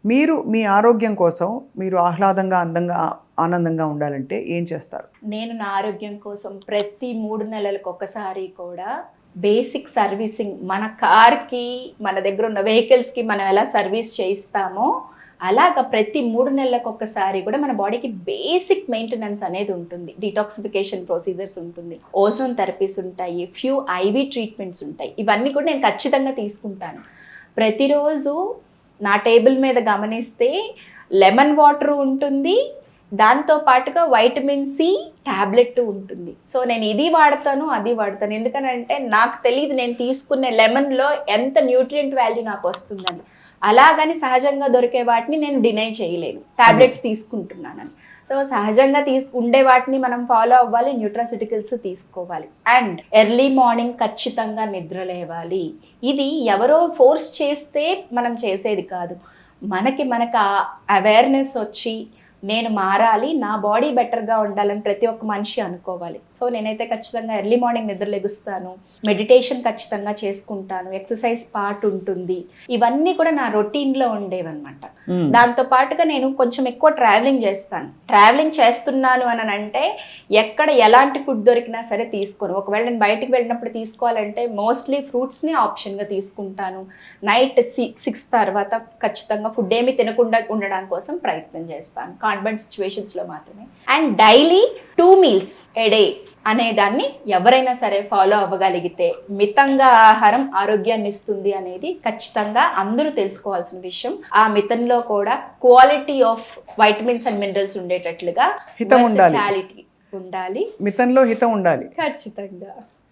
మీరు మీ ఆరోగ్యం కోసం మీరు ఆహ్లాదంగా, అందంగా, ఆనందంగా ఉండాలంటే ఏం చేస్తారు? నేను నా ఆరోగ్యం కోసం ప్రతి 3 నెలలకు ఒకసారి కూడా బేసిక్ సర్వీసింగ్, మన కార్కి, మన దగ్గర ఉన్న వెహికల్స్కి మనం ఎలా సర్వీస్ చేయిస్తామో అలాగ ప్రతి 3 నెలలకు ఒకసారి కూడా మన బాడీకి బేసిక్ మెయింటెనెన్స్ అనేది ఉంటుంది. డిటాక్సిఫికేషన్ ప్రొసీజర్స్ ఉంటుంది, ఓజోన్ థెరపీస్ ఉంటాయి, ఫ్యూ ఐవి ట్రీట్మెంట్స్ ఉంటాయి. ఇవన్నీ కూడా నేను ఖచ్చితంగా తీసుకుంటాను. ప్రతిరోజు నా టేబుల్ మీద గమనిస్తే లెమన్ వాటర్ ఉంటుంది, దాంతో పాటుగా వైటమిన్ సి ట్యాబ్లెట్ ఉంటుంది. సో నేను ఇది వాడతాను, అది వాడతాను. ఎందుకనంటే నాకు తెలియదు నేను తీసుకునే లెమన్లో ఎంత న్యూట్రియంట్ వాల్యూ నాకు వస్తుందని. అలాగని సహజంగా దొరికే వాటిని నేను డినై చేయలేను, ట్యాబ్లెట్స్ తీసుకుంటున్నానని. సో సహజంగా ఉండే వాటిని మనం ఫాలో అవ్వాలి, న్యూట్రాసిటికల్స్ తీసుకోవాలి. అండ్ ఎర్లీ మార్నింగ్ ఖచ్చితంగా నిద్ర లేవాలి. ఇది ఎవరో ఫోర్స్ చేస్తే మనం చేసేది కాదు. మనకు అవేర్నెస్ వచ్చి నేను మారాలి, నా బాడీ బెటర్గా ఉండాలని ప్రతి ఒక్క మనిషి అనుకోవాలి. సో నేనైతే ఖచ్చితంగా ఎర్లీ మార్నింగ్ నిద్ర లెగుస్తాను, మెడిటేషన్ ఖచ్చితంగా చేసుకుంటాను, ఎక్సర్సైజ్ పార్ట్ ఉంటుంది. ఇవన్నీ కూడా నా రొటీన్లో ఉండేవన్నమాట. దాంతో పాటుగా నేను కొంచెం ఎక్కువ ట్రావెలింగ్ చేస్తాను. ట్రావెలింగ్ చేస్తున్నాను అని అంటే ఎక్కడ ఎలాంటి ఫుడ్ దొరికినా సరే తీసుకోను. ఒకవేళ నేను బయటికి వెళ్ళినప్పుడు తీసుకోవాలంటే మోస్ట్లీ ఫ్రూట్స్ని ఆప్షన్గా తీసుకుంటాను. నైట్ 6 తర్వాత ఖచ్చితంగా ఫుడ్ ఏమి తినకుండా ఉండడం కోసం ప్రయత్నం చేస్తాను, కాన్వెంట్ సిచ్యువేషన్స్లో మాత్రమే. And daily 2 meals A day అనేదాన్ని ఎవరైనా సరే ఫాలో అవ్వగలిగితే మితంగా ఆహారం ఆరోగ్యాన్ని ఇస్తుంది అనేది ఖచ్చితంగా అందరూ తెలుసుకోవాల్సిన విషయం. ఆ మితంలో కూడా quality of vitamins and minerals ఉండేటట్లుగా హితం ఉండాలి, ఉండాలి. మితంలో హితం ఉండాలి ఖచ్చితంగా.